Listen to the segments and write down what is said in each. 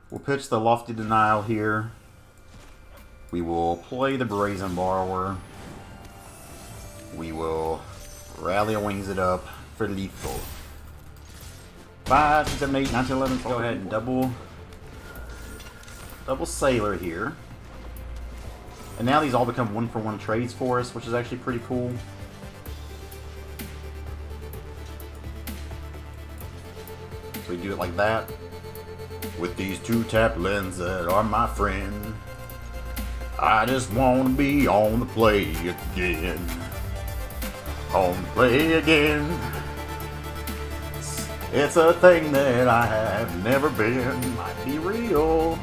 We'll pitch the Lofty Denial here. We will play the Brazen Borrower. We will Rally Wings it up for lethal. 5, 6, 7, 8, 9, 10, 11. Go ahead and double Sailor here. And now these all become 1-for-1 trades for us, which is actually pretty cool. So we do it like that. With these 2-tap lens that are my friend, I just want to be on the play again. On the play again. It's a thing that I have never been. Might be real.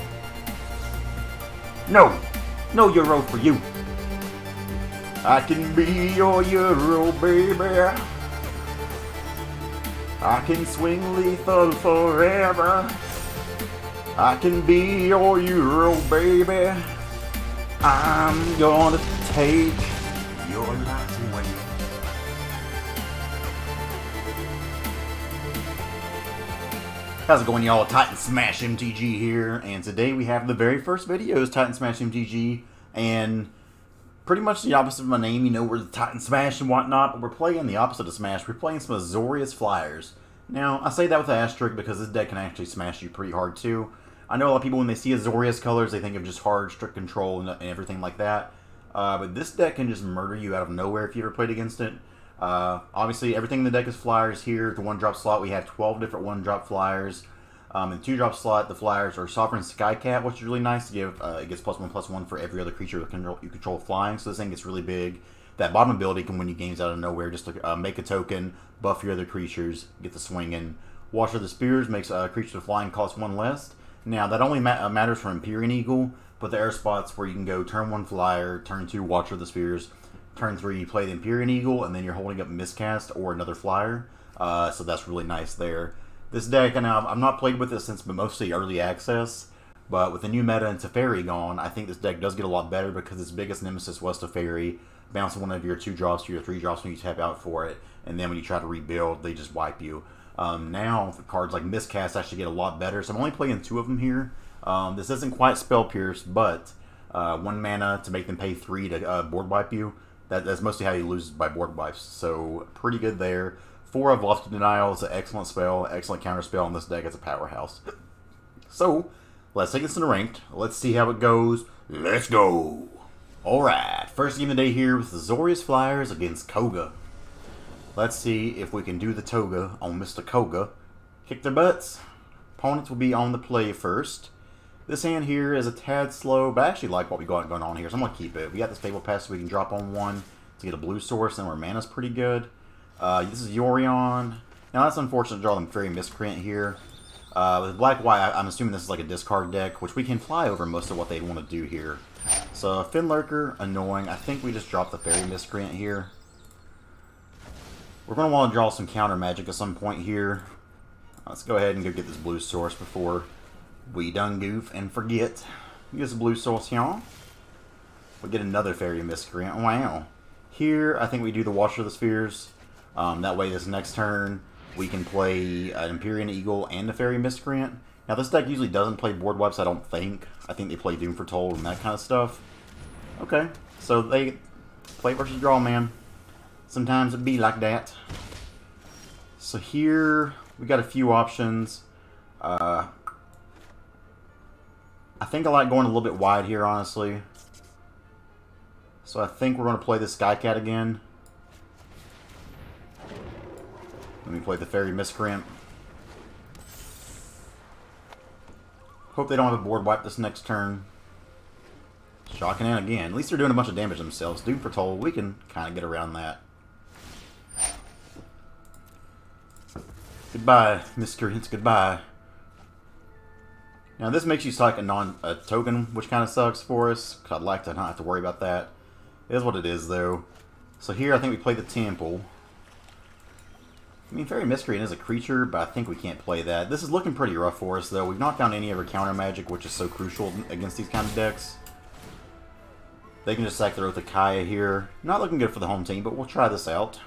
No Euro for you. I can be your Euro, baby. I can swing lethal forever. I can be your Euro, baby. I'm gonna take your life away. How's it going, y'all? Titan Smash MTG here, and today we have the very first videos, Titan Smash MTG, and pretty much the opposite of my name. You know, we're the Titan Smash and whatnot, but we're playing the opposite of Smash. We're playing some Azorious Flyers. Now, I say that with an asterisk because this deck can actually smash you pretty hard too. I know a lot of people, when they see Azorious colors, they think of just hard, strict control and everything like that. But this deck can just murder you out of nowhere if you ever played against it. Obviously, everything in the deck is flyers here. The 1-drop slot, we have 12 different 1-drop flyers. In the 2-drop slot, the flyers are Sovereign Skycat, which is really nice to give. It gets +1/+1 for every other creature you control flying, so this thing gets really big. That bottom ability can win you games out of nowhere. Just to make a token, buff your other creatures, get the swinging. Watcher the Spears makes a creature flying cost 1 less. Now, that only matters for Empyrean Eagle, but there are spots where you can go turn 1 flyer, turn 2 Watcher the Spears, turn 3 you play the Empyrean Eagle, and then you're holding up Miscast or another flyer. So that's really nice there. This deck, and I've not played with it since mostly early access, but with the new meta and Teferi gone, I think this deck does get a lot better because its biggest nemesis was Teferi, bouncing one of your 2 drops to your 3 drops when you tap out for it, and then when you try to rebuild, they just wipe you. Now, the cards like Miscast actually get a lot better, so I'm only playing 2 of them here. This isn't quite Spell Pierce, but 1 mana to make them pay 3 to board wipe you. That's mostly how you lose by board wipes, so pretty good there. 4 of Lofty Denial is an excellent spell, excellent counterspell, and this deck is a powerhouse. So, let's take this into ranked. Let's see how it goes. Let's go! Alright, first game of the day here with the Azorious Flyers against Koga. Let's see if we can do the Toga on Mr. Koga. Kick their butts. Opponents will be on the play first. This hand here is a tad slow, but I actually like what we got going on here, so I'm going to keep it. We got this Fable Pass so we can drop on 1 to get a blue source, and our mana's pretty good. This is Yorion. Now, that's unfortunate to draw them Faerie Miscreant here. With Black-White, I'm assuming this is like a discard deck, which we can fly over most of what they'd want to do here. So, Fin Lurker, annoying. I think we just dropped the Faerie Miscreant here. We're going to want to draw some counter magic at some point here. Let's go ahead and go get this blue source before we done goof and forget. Get this blue source here. We'll get another Faerie Miscreant. Wow. Here, I think we do the Watcher of the Spheres. That way, this next turn, we can play an Empyrean Eagle and a Faerie Miscreant. Now, this deck usually doesn't play board wipes, I don't think. I think they play Doom Foretold and that kind of stuff. Okay, so they play versus draw, man. Sometimes it be like that. So here, we got a few options. I think I like going a little bit wide here, honestly. So I think we're going to play the Skycat again. Let me play the Faerie Miscreant. Hope they don't have a board wipe this next turn. Shocking in again. At least they're doing a bunch of damage themselves. Doom Foretold, we can kind of get around that. Goodbye, Miscreants, goodbye. Now this makes you select a token, which kind of sucks for us, because I'd like to not have to worry about that. It is what it is, though. So here I think we play the Temple. I mean, Faerie Miscreant is a creature, but I think we can't play that. This is looking pretty rough for us, though. We've not found any of our counter magic, which is so crucial against these kind of decks. They can just sack their Oath of Kaya here. Not looking good for the home team, but we'll try this out.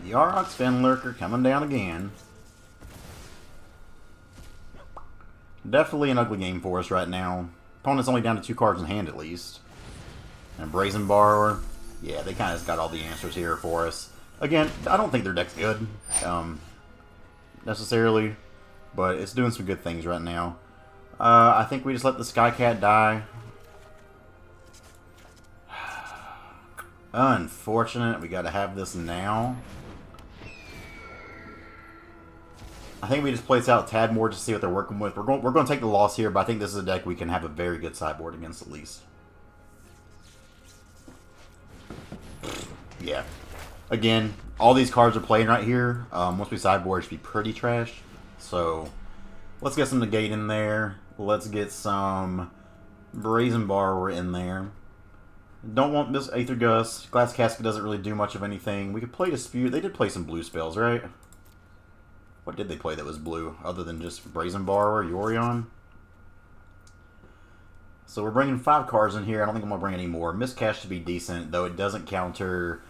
The Aurochs Fenlurker coming down again. Definitely an ugly game for us right now. Opponent's only down to 2 cards in hand at least. And Brazen Borrower. Yeah, they kind of got all the answers here for us. Again, I don't think their deck's good. Necessarily. But it's doing some good things right now. I think we just let the Skycat die. Unfortunate. We gotta have this now. I think we just play this out a tad more to see what they're working with. We're going to take the loss here, but I think this is a deck we can have a very good sideboard against at least. Yeah. Again, all these cards are playing right here. Once we sideboard, it should be pretty trash. So, let's get some Negate in there. Let's get some Brazen Borrower in there. Don't want this Aether Gust. Glass Casket doesn't really do much of anything. We could play Dispute. They did play some blue spells, right? What did they play that was blue, other than just Brazen Borrower, Yorion? So we're bringing 5 cards in here. I don't think I'm going to bring any more. Miscast should be decent, though it doesn't counter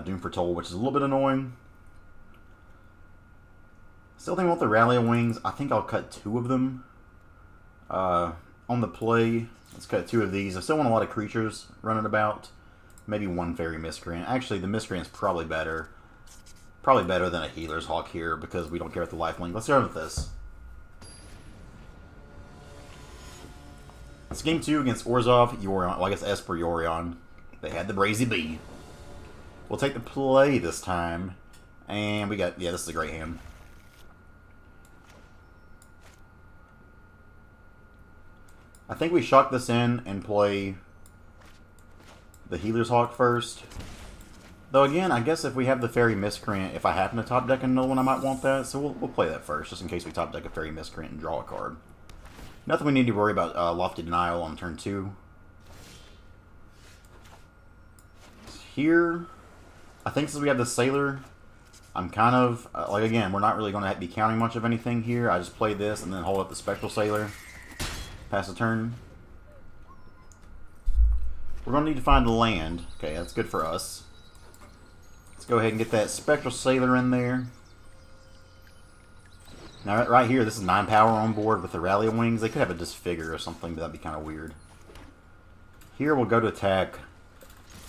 Doom Foretold, which is a little bit annoying. Still think I want the Rally of Wings. I think I'll cut 2 of them. On the play, let's cut 2 of these. I still want a lot of creatures running about. Maybe 1 Faerie Miscreant. Actually, the Miscreant's probably better. Probably better than a Healer's Hawk here because we don't care about the lifelink. Let's start with this. It's game 2 against Orzhov, Yorion. Well, I guess Esper, Yorion. They had the Brazy Bee. We'll take the play this time. And we got... Yeah, this is a great hand. I think we shock this in and play the Healer's Hawk first. Though again, I guess if we have the Faerie Miscreant, if I happen to top deck another one, I might want that. So we'll play that first, just in case we top deck a Faerie Miscreant and draw a card. Nothing we need to worry about Lofty Denial on turn 2. Here, I think since we have the Sailor, I'm kind of, like again, we're not really going to be counting much of anything here. I just play this and then hold up the Spectral Sailor. Pass the turn. We're going to need to find the land. Okay, that's good for us. Let's go ahead and get that Spectral Sailor in there. Now, right here, this is 9 power on board with the Rally of Wings. They could have a Disfigure or something, but that'd be kind of weird. Here, we'll go to attack.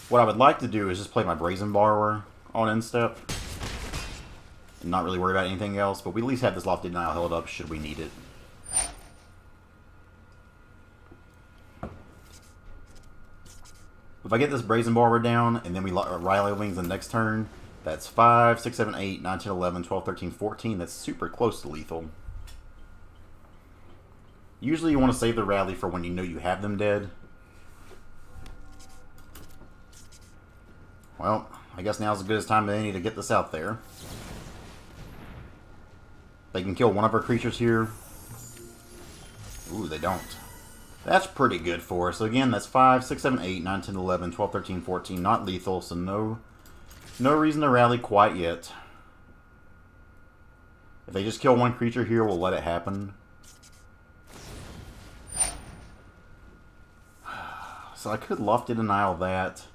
What I would like to do is just play my Brazen Borrower on end step. And not really worry about anything else, but we at least have this Lofty Denial held up should we need it. If I get this Brazen Borrower down, and then we Rally Wings the next turn, that's 5, 6, 7, 8, 9, 10, 11, 12, 13, 14. That's super close to lethal. Usually you want to save the Rally for when you know you have them dead. Well, I guess now's as good as time as any to get this out there. They can kill one of our creatures here. Ooh, they don't. That's pretty good for us. So again, that's 5, 6, 7, 8, 9, 10, 11, 12, 13, 14. Not lethal, so no reason to rally quite yet. If they just kill one creature here, we'll let it happen. So I could Lofty Denial that.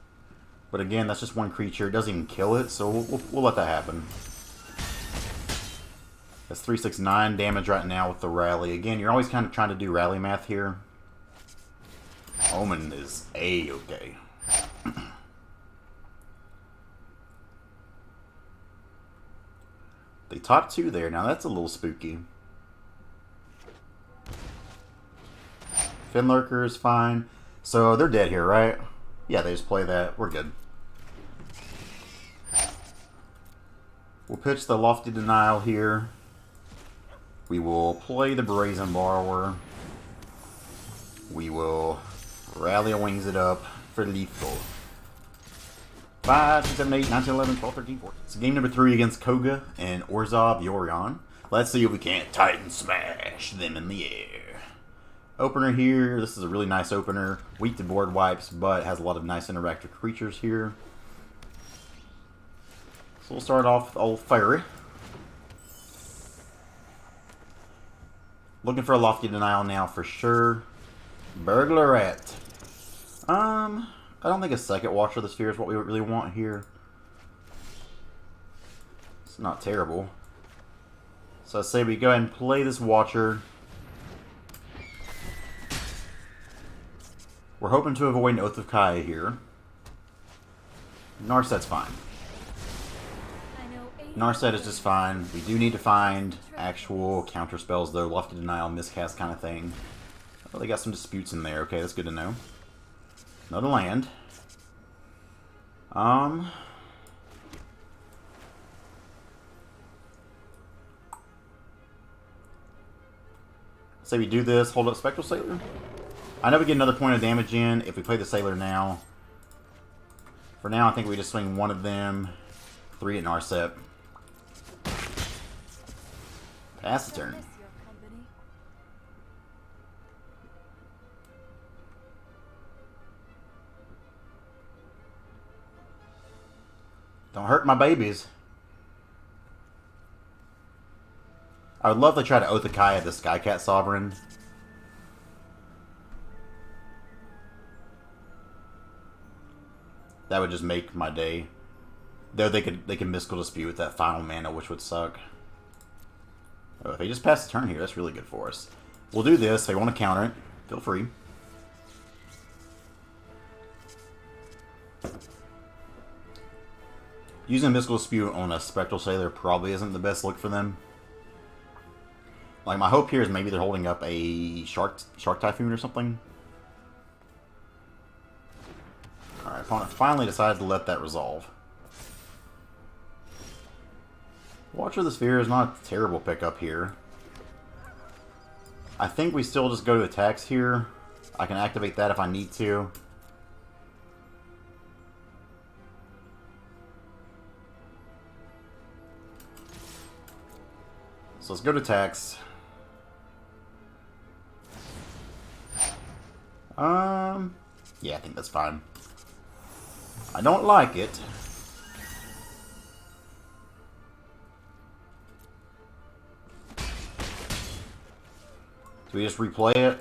But again, that's just one creature. It doesn't even kill it, so we'll let that happen. That's 3, 6, 9 damage right now with the Rally. Again, you're always kind of trying to do Rally math here. Omen is A-okay. They top 2 there. Now that's a little spooky. Fenlurker is fine. So they're dead here, right? Yeah, they just play that. We're good. We'll pitch the Lofty Denial here. We will play the Brazen Borrower. We will Rally Wings it up for lethal. 5, 6, 7, 8, 9, 10, 11, 12, 13, 14. So game number 3 against Koga and Orzhov Yorion. Let's see if we can't Titan Smash them in the air. Opener here. This is a really nice opener. Weak to board wipes, but has a lot of nice interactive creatures here. So we'll start off with old Faerie. Looking for a Lofty Denial now for sure. Burglarette. I don't think a second Watcher of the Sphere is what we really want here. It's not terrible. So I say we go ahead and play this Watcher. We're hoping to avoid an Oath of Kaya here. Narset's fine. Narset is just fine. We do need to find actual counterspells, though. Left to Denial, Miscast kind of thing. Oh, they got some disputes in there. Okay, that's good to know. Another land. Say we do this, hold up Spectral Sailor. I know we get another point of damage in if we play the Sailor now. For now, I think we just swing one of them. 3 at Narset. Pass the turn. Don't hurt my babies. I would love to try to Oath of Kaya the Skycat Sovereign. That would just make my day. Though they can Mystical Dispute with that final mana, which would suck. Oh, if they just pass the turn here, that's really good for us. We'll do this. If they want to counter it, feel free. Using Mystical Dispute on a Spectral Sailor probably isn't the best look for them. Like, my hope here is maybe they're holding up a Shark Typhoon or something. Alright, opponent finally decided to let that resolve. Watcher of the Sphere is not a terrible pickup here. I think we still just go to attacks here. I can activate that if I need to. So let's go to attacks. Yeah, I think that's fine. I don't like it. Do we just replay it?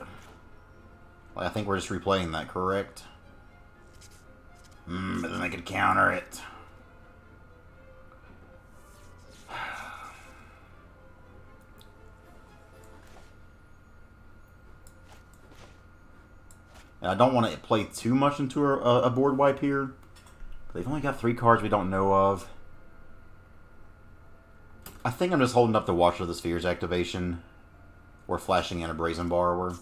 Well, I think we're just replaying that, correct? But then I could counter it. And I don't want to play too much into a board wipe here. They've only got 3 cards we don't know of. I think I'm just holding up the Watcher of the Sphere's activation. Or flashing in a Brazen Borrower.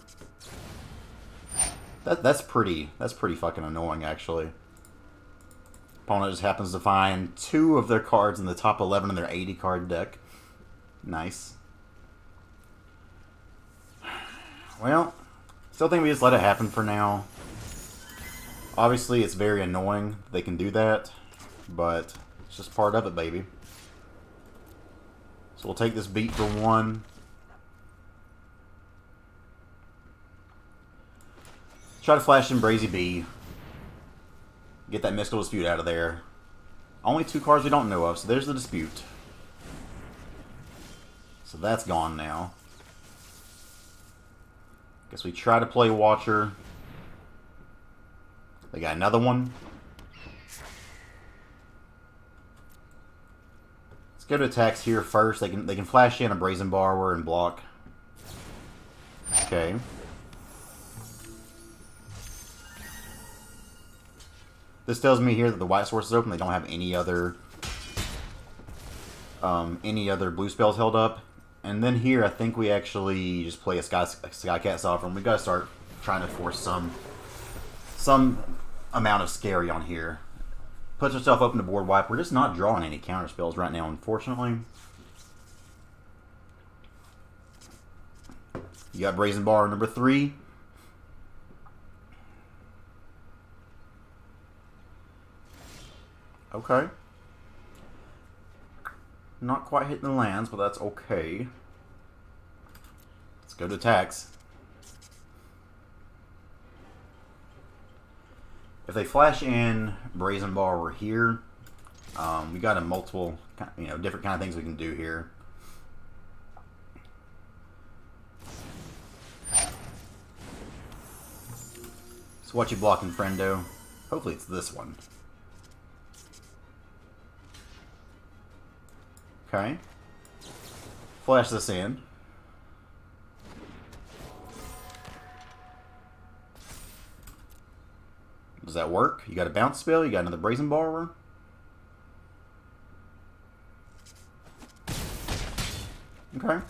That's pretty fucking annoying, actually. Opponent just happens to find 2 of their cards in the top 11 of their 80 card deck. Nice. Well, still think we just let it happen for now. Obviously, it's very annoying they can do that, but it's just part of it, baby. So we'll take this beat for 1. Try to flash in Brazy B. Get that Mystical Dispute out of there. Only 2 cards we don't know of, so there's the Dispute. So that's gone now. Guess we try to play Watcher. They got another one. Let's go to attacks here first. They can flash in a Brazen Borrower and block. Okay. This tells me here that the white source is open. They don't have any other blue spells held up. And then here, I think we actually just play a Skycat Sovereign. We gotta start trying to force some amount of scary on here. Puts ourselves open to board wipe. We're just not drawing any counter spells right now, unfortunately. You got Brazen Bar number 3. Okay. Not quite hitting the lands, but that's okay. Let's go to attacks. If they flash in Brazen Borrower here, we got a multiple, different kind of things we can do here. So what you blocking, friendo? Hopefully it's this one. Okay. Flash this in. Does that work? You got a bounce spell, you got another Brazen Borrower. Okay.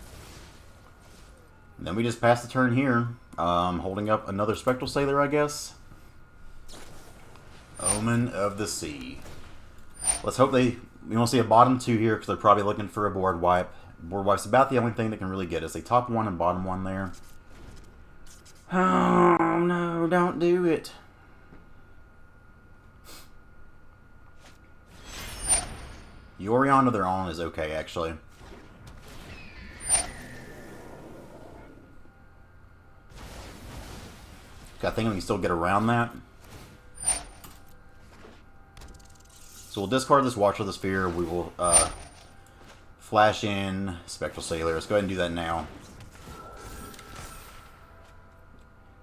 And then we just pass the turn here. Holding up another Spectral Sailor, I guess. Omen of the Sea. Let's hope we won't see a bottom 2 here because they're probably looking for a board wipe. Board wipe's about the only thing that can really get us. They top 1 and bottom 1 there. Oh no, don't do it. Yorion of their own is okay, actually. I think we can still get around that. So we'll discard this Watcher of the Sphere. We will flash in Spectral Sailor. Let's go ahead and do that now.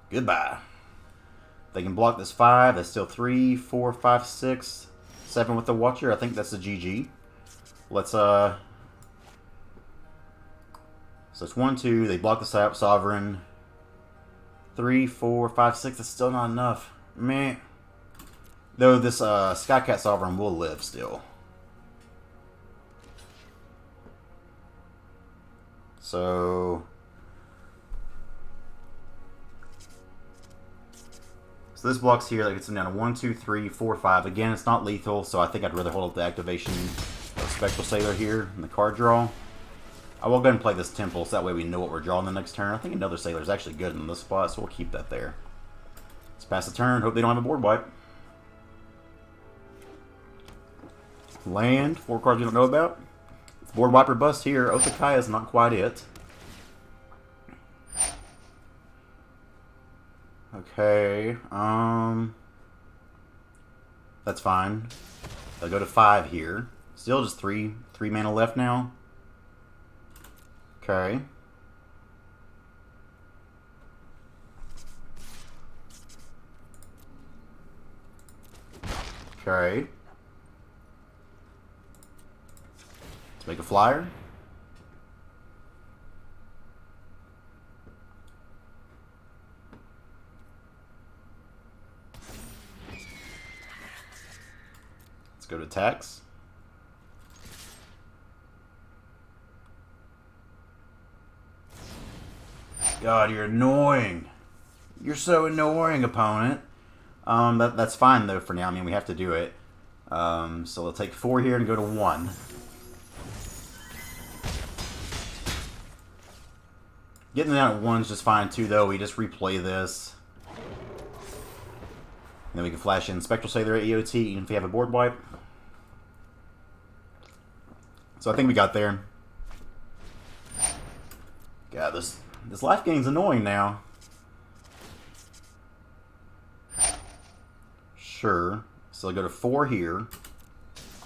Goodbye. They can block this 5. That's still 3, 4, 5, 6, 7 with the Watcher. I think that's a GG. Let's so it's 1, 2. They block the Sovereign. 3, 4, 5, 6. That's still not enough. Meh. Though this Skycat Sovereign will live still. So this blocks here. That gets them down to 1, 2, 3, 4, 5. Again, it's not lethal, so I think I'd rather hold up the activation of Spectral Sailor here in the card draw. I will go ahead and play this Temple, so that way we know what we're drawing the next turn. I think another Sailor is actually good in this spot, so we'll keep that there. Let's pass the turn. Hope they don't have a board wipe. Land. 4 cards you don't know about. It's board wipe or bust here. Otakaya is not quite it. Okay. That's fine. They'll go to 5 here. Still just 3 mana left now. Okay. Okay. Let's make a flyer. Let's go to attacks. God, you're annoying. You're so annoying, opponent. That's fine though for now. I mean, we have to do it. So we'll take 4 here and go to 1. Getting down at 1 is just fine too, though. We just replay this. And then we can flash in Spectral Sailor at EOT, even if we have a board wipe. So I think we got there. God, this life gain's annoying now. Sure. So I go to 4 here.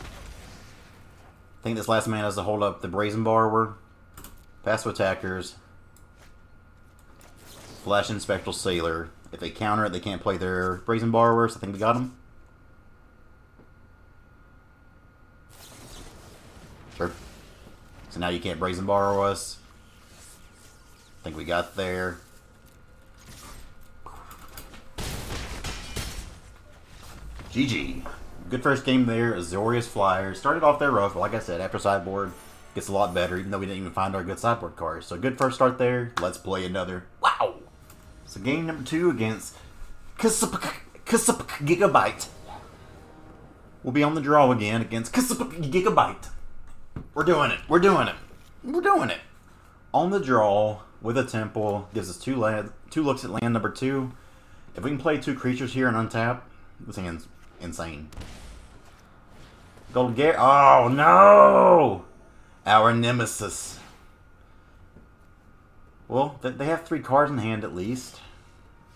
I think this last man has to hold up the Brazen Borrower. Pass to attackers. Flash in Spectral Sailor. If they counter it, they can't play their Brazen Borrowers. I think we got them. Sure. So now you can't Brazen Borrow us. I think we got there. GG. Good first game there. Azorious Flyers. Started off there rough, but like I said, after sideboard, gets a lot better, even though we didn't even find our good sideboard cards. So good first start there. Let's play another. Wow! So game number 2 against Gigabyte. We'll be on the draw again against Gigabyte. We're doing it. We're doing it. We're doing it. On the draw with a Temple. Gives us 2 looks at land number 2. If we can play 2 creatures here and untap, this thing's insane. Golden Gare. Oh no! Our nemesis. Well, they have 3 cards in hand at least.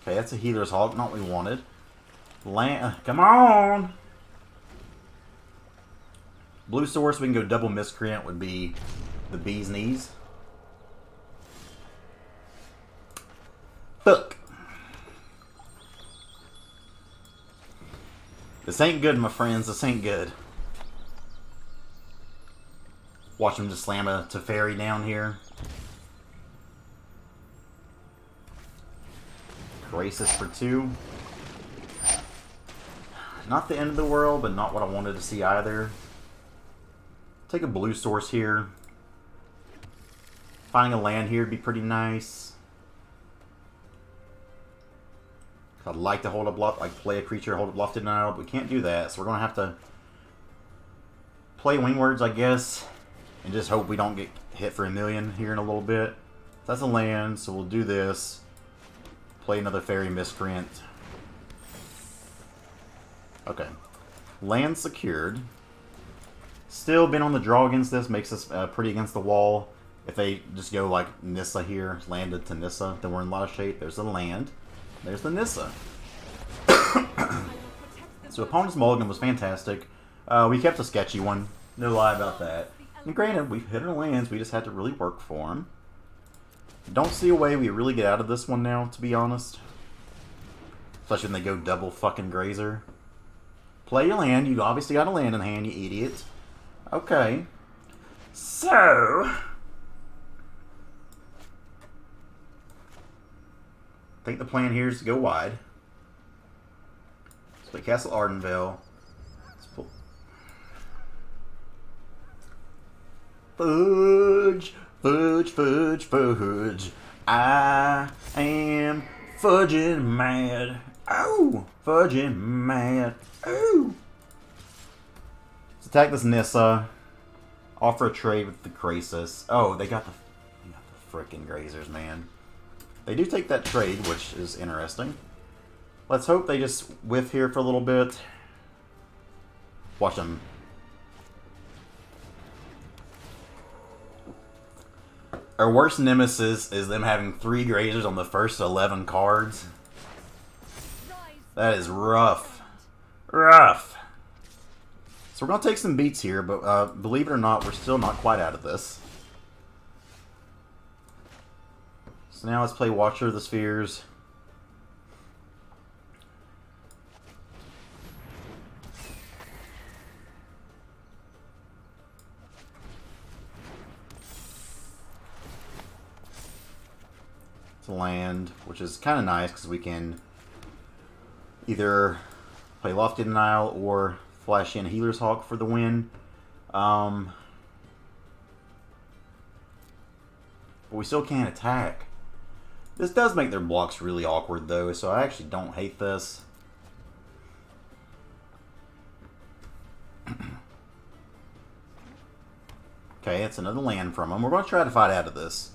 Okay, that's a Healer's Hawk, not what we wanted. Land. Come on! Blue source, we can go double Miscreant, would be the bee's knees. Fuck. This ain't good, my friends. This ain't good. Watch him just slam a Teferi down here. Graces for 2. Not the end of the world, but not what I wanted to see either. Take a blue source here. Finding a land here would be pretty nice. I'd like to hold a bluff, like play a creature, hold a bluff denial, but we can't do that, so we're going to have to play Wingwords, I guess, and just hope we don't get hit for 1,000,000 here in a little bit. That's a land, so we'll do this. Play another Faerie Miscreant. Okay. Land secured. Still been on the draw against this. Makes us pretty against the wall. If they just go like Nissa here, landed to Nissa, then we're in a lot of shape. There's the land. There's the Nissa. So opponent's mulligan was fantastic. We kept a sketchy one. No lie about that. And granted, we've hit our lands. We just had to really work for them. Don't see a way we really get out of this one now, to be honest. Especially when they go double fucking Grazer. Play your land. You obviously got a land in hand, you idiot. Okay. So... I think the plan here is to go wide. Let's play Castle Ardenvale. Let's pull... Fudge! Fudge, fudge, fudge. I am fudging mad. Oh! Fudging mad. Oh! Let's attack this Nissa. Offer a trade with the Krasis. Oh, they got the frickin' Grazers, man. They do take that trade, which is interesting. Let's hope they just whiff here for a little bit. Watch them. Our worst nemesis is them having 3 Grazers on the first 11 cards. That is rough. Rough. So we're going to take some beats here, but believe it or not, we're still not quite out of this. So now let's play Watcher of the Spheres. It's a land, which is kind of nice because we can either play Lofty Denial or flash in Healer's Hawk for the win. But we still can't attack. This does make their blocks really awkward, though, so I actually don't hate this. Okay, it's another land from them. We're going to try to fight out of this.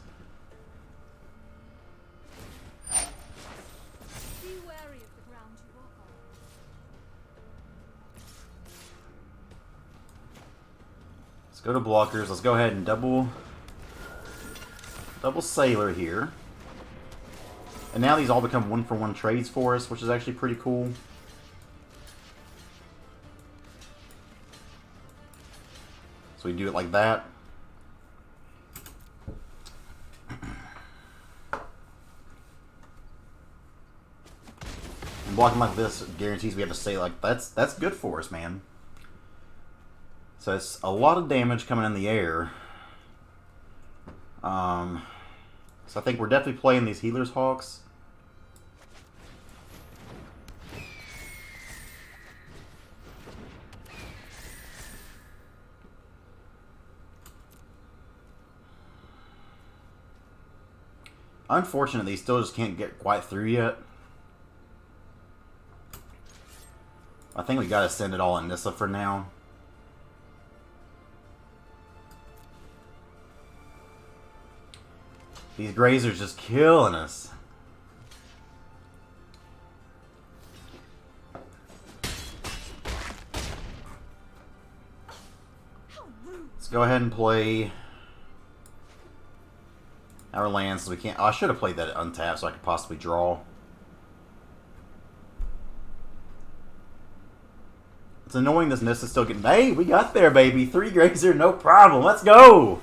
Be wary of the ground you walk on. Let's go to blockers. Let's go ahead and double Sailor here. And now these all become 1-for-1 trades for us, which is actually pretty cool. So we do it like that. And blocking like this guarantees we have to stay like that's good for us, man. So it's a lot of damage coming in the air. So I think we're definitely playing these Healer's Hawks. Unfortunately, they still just can't get quite through yet. I think we gotta send it all in Nissa for now. These Grazers just killing us. Let's go ahead and play our lands so we can't... Oh, I should have played that untapped so I could possibly draw. It's annoying this Nissa still getting... Hey, we got there, baby. 3 Grazer, no problem. Let's go!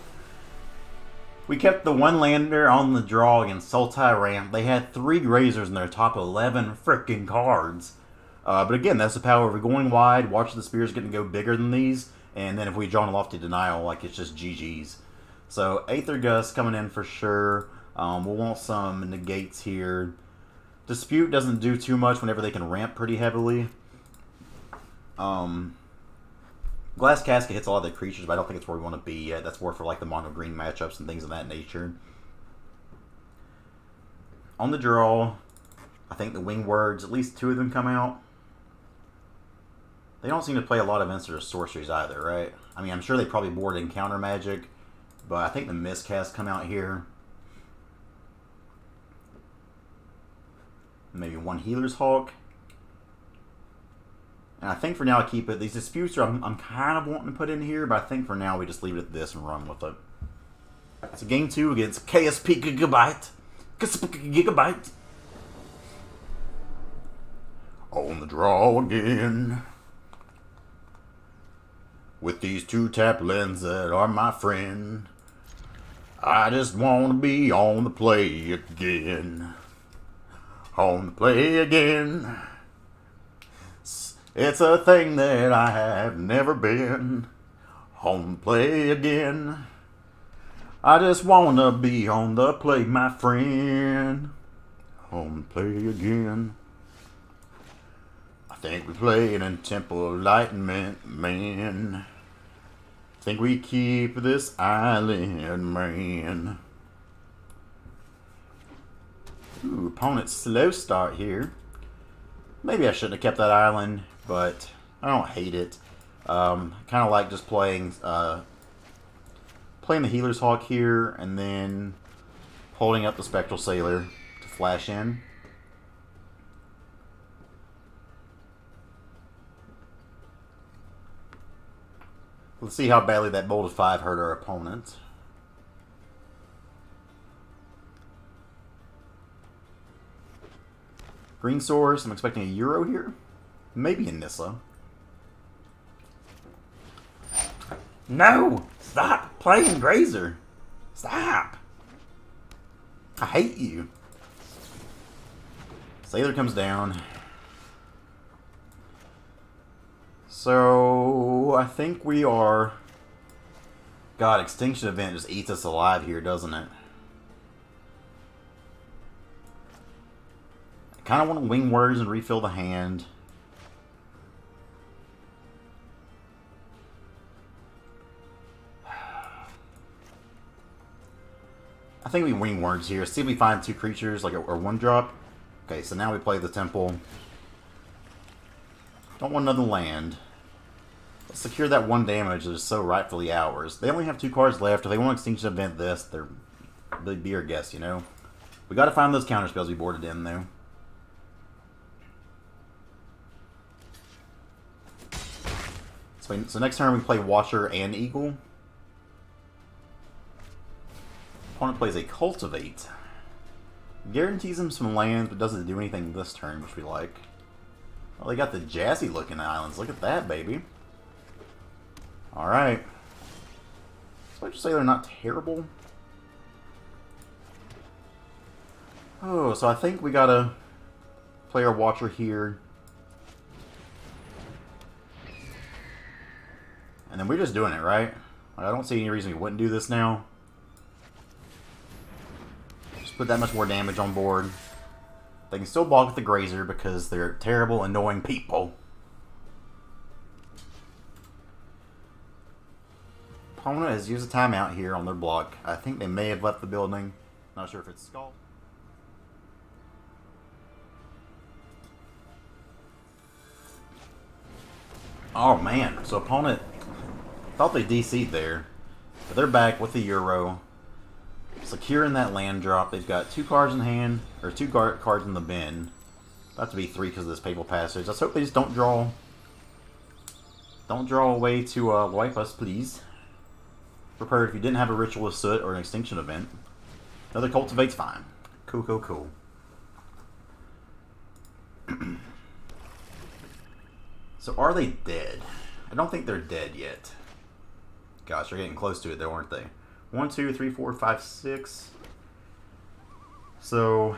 We kept the 1-lander on the draw against Sultai Ramp. They had 3 Grazers in their top 11 freaking cards. But again, that's the power of going wide. Watch the Spears getting to go bigger than these. And then if we draw a Lofty Denial, like, it's just GG's. So Aether Gust coming in for sure. We'll want some negates here. Dispute doesn't do too much whenever they can ramp pretty heavily. Glass Casket hits a lot of the creatures, but I don't think it's where we want to be yet. That's more for like the mono green matchups and things of that nature. On the draw, I think the Wing Words, at least 2 of them come out. They don't seem to play a lot of instant or sorceries either, right? I mean, I'm sure they probably board in counter magic, but I think the Miscast come out here. Maybe 1 Healer's Hawk. And I think for now I keep it. These disputes are I'm kind of wanting to put in here, but I think for now we just leave it at this and run with it. It's a game 2 against KSP Gigabyte. Gigabyte. On the draw again. With these 2-tap lens that are my friend. I just want to be on the play again. On the play again. It's a thing that I have never been. On the play again. I just want to be on the play, my friend. On the play again. I think we play in Temple of Enlightenment, man. Think we keep this island, man. Ooh, opponent slow start here. Maybe I shouldn't have kept that island, but I don't hate it. Kind of like just playing the Healer's Hawk here, and then holding up the Spectral Sailor to flash in. Let's see how badly that Bolt of 5 hurt our opponent. Green Source, I'm expecting a Euro here. Maybe a Nissa. No! Stop playing Grazer! Stop! I hate you. Sailor comes down. So, I think we are... God, Extinction Event just eats us alive here, doesn't it? I kind of want to Wing Words and refill the hand. I think we Wing Words here. See if we find 2 creatures, like or 1 drop. Okay, so now we play the Temple. Don't want another land. Let's secure that 1 damage that is so rightfully ours. They only have 2 cards left. If they want Extinction Event this, they'd be our guess, you know? We gotta find those counterspells we boarded in, though. So next turn we play Watcher and Eagle. Opponent plays a Cultivate. Guarantees him some lands, but doesn't do anything this turn, which we like. Oh, they got the jazzy looking islands. Look at that, baby. Alright. So I just say they're not terrible. Oh, so I think we gotta play our Watcher here. And then we're just doing it, right? Like, I don't see any reason we wouldn't do this now. Just put that much more damage on board. They can still block with the Grazer because they're terrible, annoying people. Opponent has used a timeout here on their block. I think they may have left the building. Not sure if it's Skull. Oh man, so opponent thought they DC'd there. But they're back with the Euro. Securing that land drop. They've got 2 cards in hand, or 2 cards in the bin. About to be 3 because of this Papal Passage. Let's hope they just don't draw. Don't draw away to wipe us, please. Prepared if you didn't have a Ritual of Soot or an Extinction Event. Another Cultivate's fine. Cool, cool, cool. So are they dead? I don't think they're dead yet. Gosh, they're getting close to it though, aren't they? 1, 2, 3, 4, 5, 6. So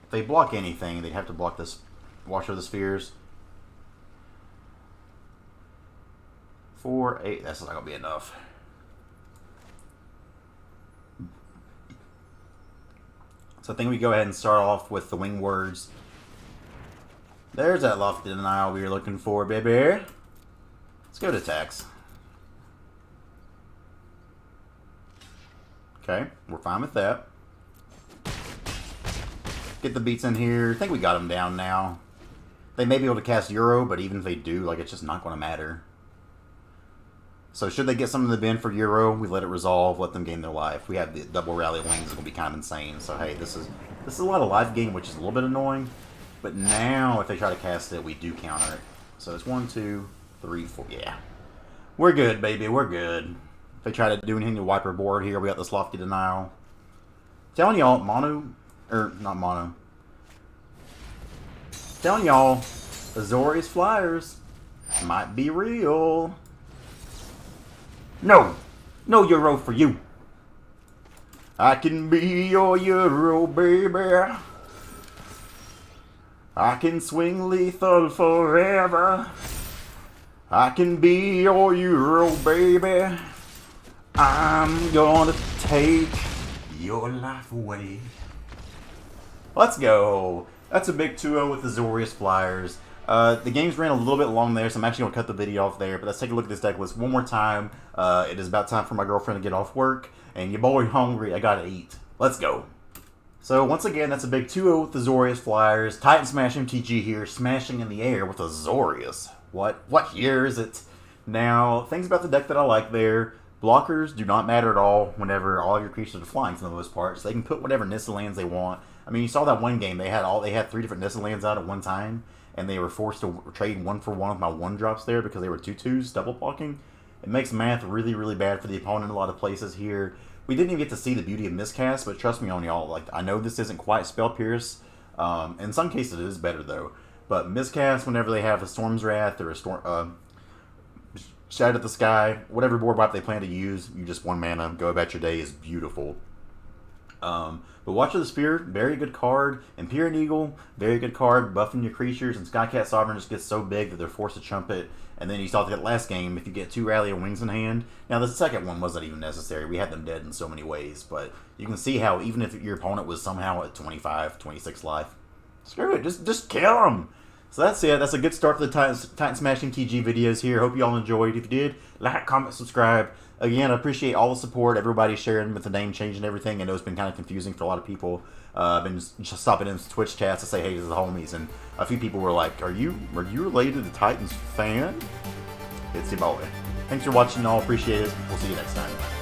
if they block anything, they'd have to block this Watcher of the Spheres. 4, 8. That's not going to be enough. So I think we go ahead and start off with the wing words. There's that lofty denial we were looking for, baby. Let's go to attacks. Okay, we're fine with that. Get the beats in here. I think we got them down now. They may be able to cast Euro, but even if they do, like, it's just not going to matter. So should they get something in the bin for Euro, we let it resolve, let them gain their life. We have the double rally wings, it's going to be kind of insane. So hey, this is a lot of life gain, which is a little bit annoying. But now, if they try to cast it, we do counter it. So it's 1, 2, 3, 4. Yeah. We're good, baby. We're good. If they try to do anything to wipe our board here, we got this lofty denial. Telling y'all, not mono. Telling y'all, Azorious flyers might be real. No Euro for you. I can be your Euro, baby. I can swing lethal forever. I can be your Euro, baby. I'm gonna take your life away. Let's go. That's a big 2-0 with the Azorious Flyers. The games ran a little bit long there, so I'm actually going to cut the video off there. But let's take a look at this deck list one more time. It is about time for my girlfriend to get off work. And your boy hungry, I gotta eat. Let's go. So once again, that's a big 2-0 with the Azorious Flyers. Titan Smash MTG here, smashing in the air with Azorious. What year is it? Now, things about the deck that I like there. Blockers do not matter at all whenever all of your creatures are flying for the most part. So they can put whatever Nissa lands they want. I mean, you saw that one game. They had 3 different Nissa lands out at one time. And they were forced to trade 1 for 1 with my 1-drops there because they were 2/2s, double blocking. It makes math really, really bad for the opponent in a lot of places here. We didn't even get to see the beauty of Miscast, but trust me on y'all, like, I know this isn't quite Spell Pierce. In some cases it is better though. But Miscast, whenever they have a Storm's Wrath or a Shadow at the Sky, whatever board wipe they plan to use, you just 1 mana, go about your day, is beautiful. But Watch of the Sphere, very good card. Empyrean Eagle, very good card, buffing your creatures, and Skycat Sovereign just gets so big that they're forced to chump it. And then you saw that last game, if you get 2 Rally and Wings in hand. Now the second one wasn't even necessary, we had them dead in so many ways, but you can see how even if your opponent was somehow at 25, 26 life, screw it, just kill them! So that's it, that's a good start for the Titan Smash MTG videos here. Hope you all enjoyed. If you did, like, comment, subscribe. Again, I appreciate all the support, everybody sharing with the name change and everything. I know it's been kind of confusing for a lot of people. I've been just stopping in Twitch chats to say hey to the homies, and a few people were like, are you related to Titans fan? It's your boy. Thanks for watching, all. Appreciate it. We'll see you next time.